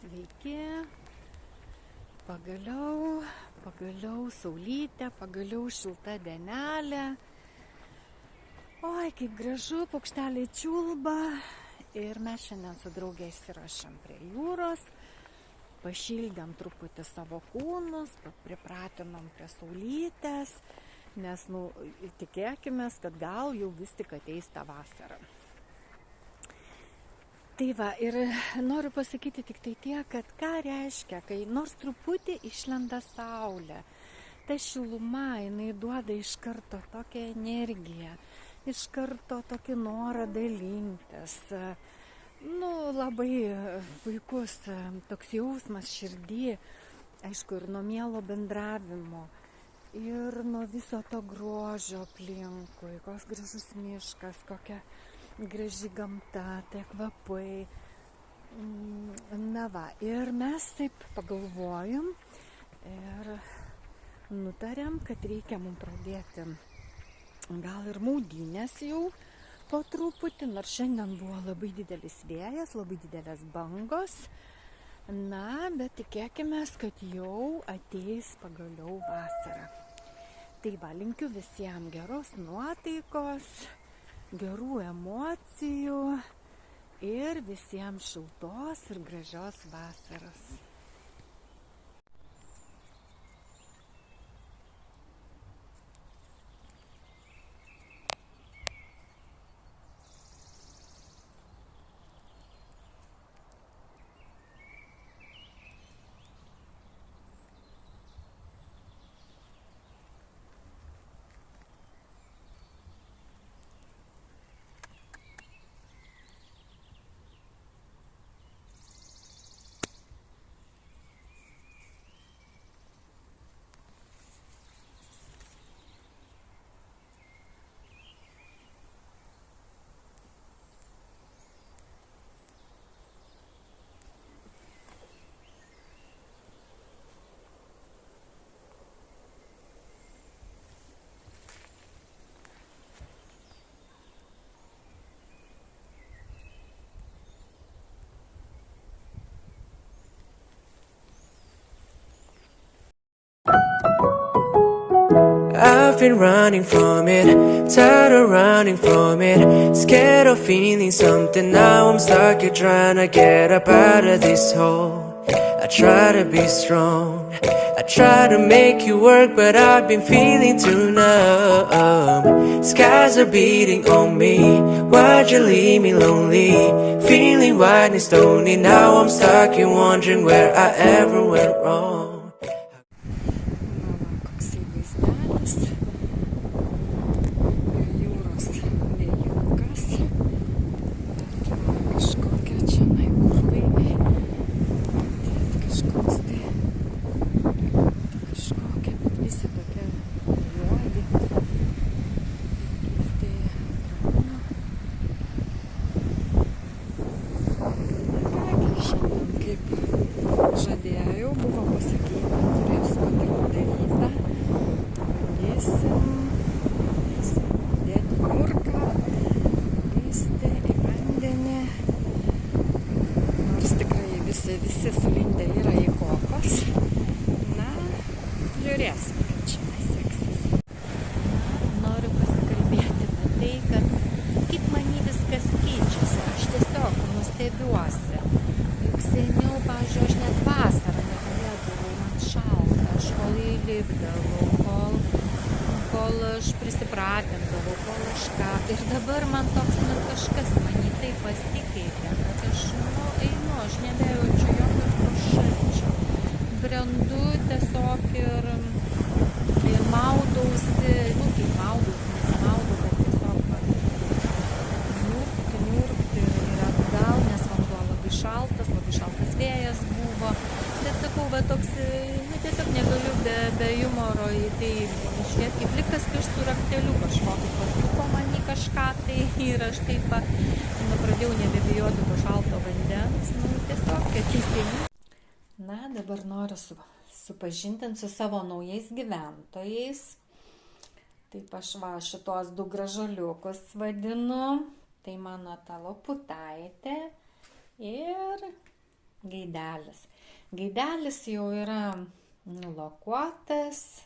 Sveiki, pagaliau saulytė, pagaliau šilta dienelė. Oi, kaip gražu, paukšteliai čiulba. Ir mes šiandien su draugė įsirašėm prie jūros, pašildėm truputį savo kūnus, pripratinom prie saulytės, nes, tikėkimės, kad gal jau vis tik ateis tą vasarą. Tai va, ir noriu pasakyti tik tai tiek, kad ką reiškia, kai nors truputį išlenda saulė, ta šiluma, jinai duoda iš karto tokią energiją, iš karto tokį norą dalintis. Labai puikus toks jausmas širdį, aišku, ir nuo mielo bendravimo, ir nuo viso to grožio aplinkui, koks gražus miškas, kokia graži gamta, tai kvapai. Ir mes taip pagalvojom ir nutarėm, kad reikia mums pradėti gal ir maudynės jau po truputį, nors šiandien buvo labai didelis vėjas, labai didelės bangos. Bet tikėkimės, kad jau ateis pagaliau vasara. Tai va, linkiu visiems geros nuotaikos, gerų emocijų ir visiems šiltos ir gražios vasaros. I've been running from it, tired of running from it, scared of feeling something. Now I'm stuck here trying to get up out of this hole. I try to be strong, I try to make you work, but I've been feeling too numb. Skies are beating on me, why'd you leave me lonely? Feeling white and stony, now I'm stuck and wondering where I ever went wrong. Žadėjau, buvo pasakyti, turėsiu padaryta. Bandysim dėti jūrką, lysti į vandenį. Nors tikrai visi sulindę yra į kopas. Žiūrėsim, kaip čia seksis. Noriu pasikalbėti apie tai, kad kaip many viskas keičiasi. Aš tiesiog nustebiuosi. Seniau, pavyzdžiui, aš net vasarą negalėdavau, man šalta, aš kol įlipdavau, kol aš prisipratindavau, kol aš ką. Ir dabar man toks kažkas many taip pasikeitė, kad aš einu, aš nebejaučiu jokio šalčio. Brendu tiesiog ir maudausi, kaip maudausi, nesimaudau, bet tiesiog niurkti ir atgal, nes vanduo labai šaltas vėjas buvo, bet sakau, toks, tiesiog negaliu be humoro į tai žiūrėti, kaip likas su rakteliu kažkokį pasuko man į kažką, tai ir aš taip pradėjau nebebijoti to šalto vandens, tiesiog keistai. Dabar noriu supažindinti su savo naujais gyventojais. Taip aš šitos du gražuoliukus vadinu, tai mano ta Loputaitė ir gaidelis. Gaidelis jau yra nulakuotas,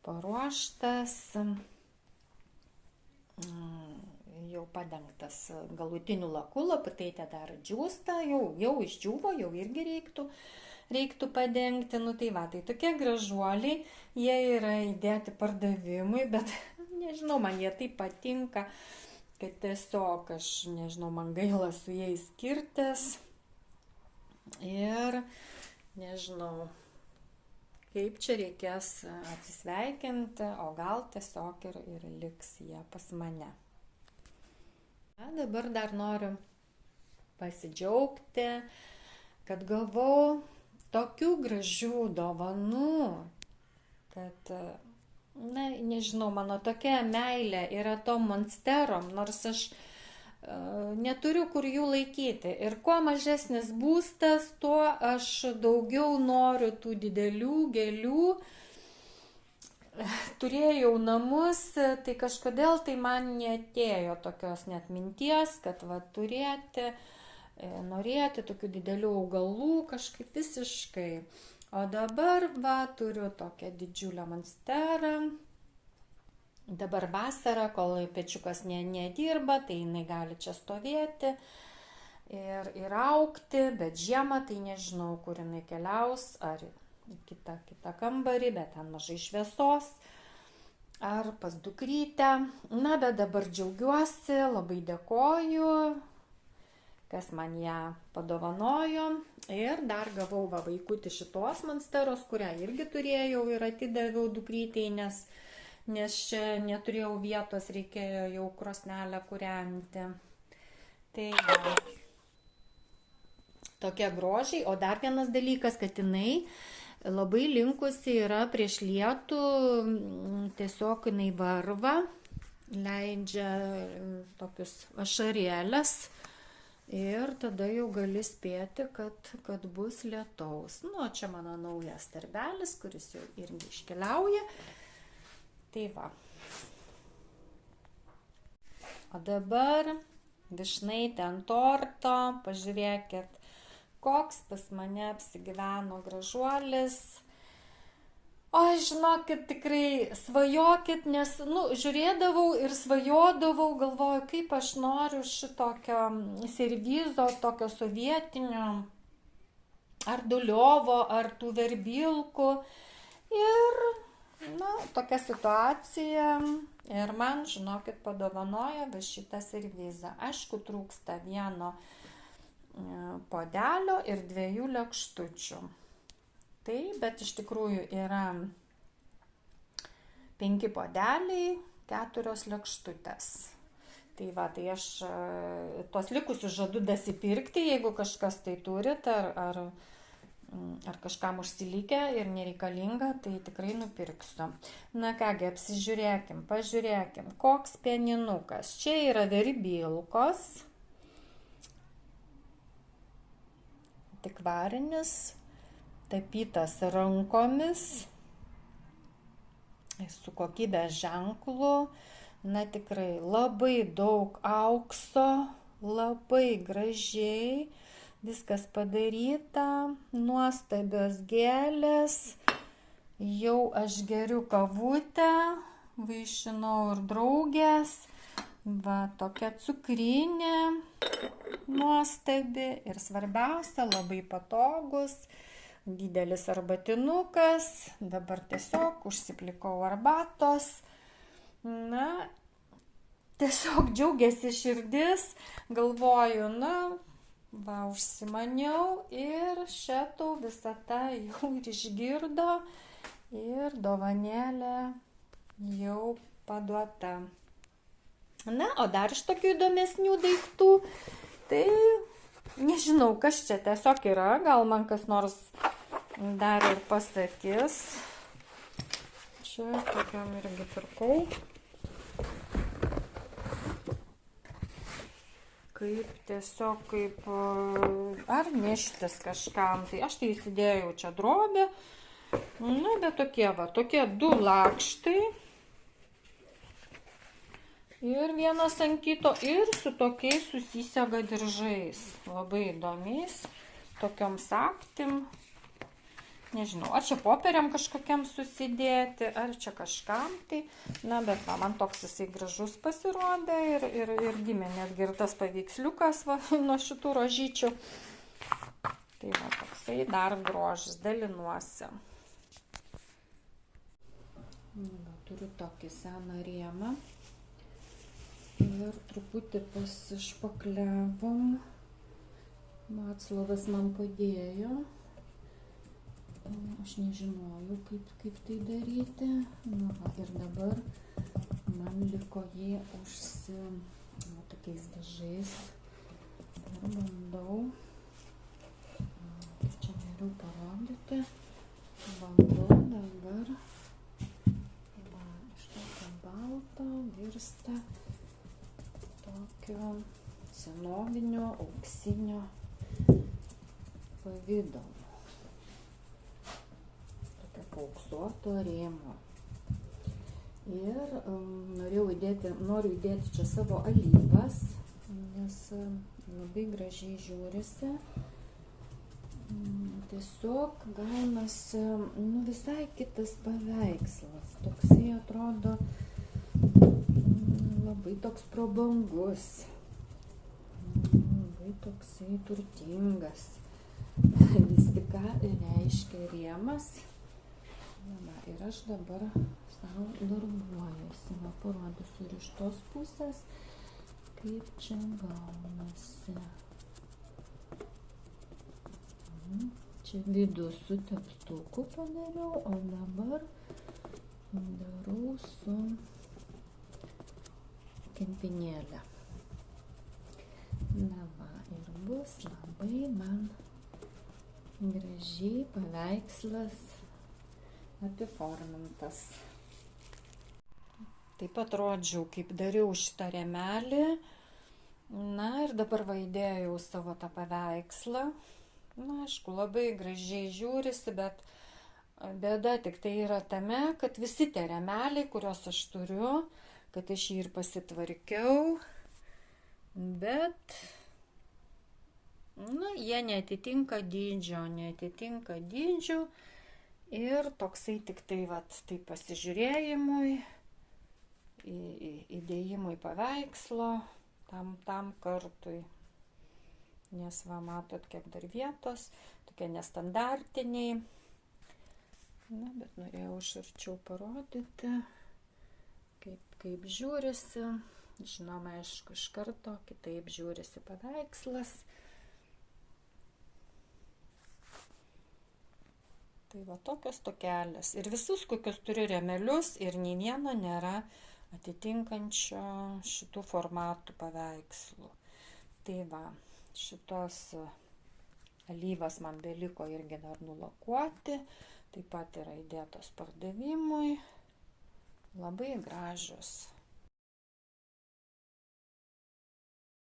paruoštas, jau padengtas galutiniu laku, laputaitė dar džiūsta, jau išdžiūvo, jau irgi reiktų padengti. Nu tai va, tai tokie gražuoliai, jie yra įdėti pardavimui, bet nežinau, man jie taip patinka, kad tiesiog aš, nežinau, man gaila su jais skirtis ir nežinau, kaip čia reikės atsisveikinti, o gal tiesiog ir liks jie pas mane. Na, dabar dar noriu pasidžiaugti, kad gavau tokių gražių dovanų, kad, na, nežinau, mano tokia meilė yra tom monsterom, nors aš neturiu kur jų laikyti. Ir kuo mažesnis būstas, tuo aš daugiau noriu tų didelių gėlių. Turėjau namus, tai kažkodėl tai man neatėjo tokios net minties, kad va norėti tokių didelių augalų kažkaip visiškai. O dabar va turiu tokią didžiulę monsterą. Dabar vasara, kol pečiukas nedirba, tai jinai gali čia stovėti ir augti, bet žiemą tai nežinau, kur jinai keliaus, ar kitą kambarį, bet ten mažai šviesos, ar pas dukrytę. Na, bet dabar džiaugiuosi, labai dėkoju, kas man ją padovanojo. Ir dar gavau vaikutį šitos monsteros, kurią irgi turėjau ir atidaviau dukrytei, nes čia neturėjau vietos, reikėjo jau krosnelę kūrenti. Tai ja, tokie grožiai. O dar vienas dalykas, kad jinai labai linkusi yra prieš lietų, tiesiog jinai varva, leidžia tokius ašarėlės ir tada jau gali spėti, kad bus lietaus. Nu, čia mano naujas darbelis, kuris jau irgi iškeliauja. Tai va. O dabar vyšnaitė ant torto, pažiūrėkit, koks pas mane apsigyveno gražuolis. O, žinokit, tikrai svajokit, nes, žiūrėdavau ir svajodavau, galvoju, kaip aš noriu šitokio servizo, tokio sovietinio, ar duliovo, ar tų verbilkų. Ir, tokia situacija. Ir man, žinokit, padovanojo va šitą servizą. Aišku, trūksta vieno puodelio ir 2 lėkštučių. Tai, bet iš tikrųjų yra 5 puodeliai, 4 lėkštutės. Tai va, tai aš tos likusius žadu dasipirkti, jeigu kažkas tai turit, ar kažkam užsilikę ir nereikalinga, tai tikrai nupirksiu. Na kągi, apsižiūrėkim, pažiūrėkim, koks pianinukas. Čia yra verbilkos, antikvarinis, tapytas rankomis, su kokybės ženklu. Na tikrai labai daug aukso, labai gražiai, viskas padaryta, nuostabios gėlės. Jau aš geriu kavutę, vaišinau ir draugės. Va, tokia cukrinė, nuostabi ir svarbiausia, labai patogus, didelis arbatinukas. Dabar tiesiog užsiplikau arbatos. Na, tiesiog džiaugiasi širdis, galvoju, va, užsimaniau ir šitą visata jau išgirdo ir dovanėlė jau paduota. Na, o dar iš tokių įdomesnių daiktų, tai nežinau, kas čia tiesiog yra, gal man kas nors dar ir pasakys. Čia tokiam irgi pirkau. Kaip ar neštis kažkam. Tai aš tai įsidėjau čia drobę. Na, bet tokie 2 lakštai. Ir vienas ant kito. Ir su tokiais susisega diržais. Labai įdomiais. tokiom sagtim. Nežinau, ar čia popieriam kažkokiam susidėti, ar čia kažkam tai. Na, bet va, man toks jisai gražus pasirodė ir gimė netgi ir tas paveiksliukas va, nuo šitų rožyčių. Tai va, toksai dar grožis, dalinuosi. Va, turiu tokį seną rėmą ir truputį pasišpakliavom. Vaclovas man padėjo. Aš nežinojau, kaip tai daryti. Na, va, ir dabar man liko jį tokiais dažais. Ir bandau, čia geriau parodyti, bandau dabar va, iš tokio balto virsta tokio senovinio auksinio pavidalo. Paauksuoto rėmo. Ir noriu įdėti čia savo alyvas, nes labai gražiai žiūrisi. Tiesiog gaunasi visai kitas paveikslas. Toksai atrodo labai toks prabangus. Labai toksai turtingas. Vis tik ką reiškia rėmas. Na, ir aš dabar savo darbuojuosi. Va, parodysiu ir iš tos pusės, kaip čia gaunasi. Čia vidų su teptuku padariau, o dabar darau su kempinėle. Na va, ir bus labai man gražiai paveikslas apiformintas. Taip atrodžiau, kaip dariau šitą rėmelį. Na ir dabar va įdėjau savo tą paveikslą. Na, aišku, labai gražiai žiūrisi, bet bėda tik tai yra tame, kad visi tie rėmeliai, kuriuos aš turiu, kad aš jį ir pasitvarkiau, bet jie neatitinka dydžio. Ir toksai tik tai, vat, tai pasižiūrėjimui, įdėjimui paveikslo, tam kartui. Nes va, matot, kiek dar vietos, tokie nestandartiniai. Na, bet norėjau iš arčiau parodyti, kaip žiūrisi. Žinoma, aišku, iš karto kitaip žiūrisi paveikslas. Tai va, tokios tokelės. Ir visus, kokius turiu rėmelius, ir nei vieno nėra atitinkančio šitų formatų paveikslų. Tai va, šitos alyvas man beliko irgi dar nulakuoti. Taip pat yra įdėtos pardavimui. Labai gražios.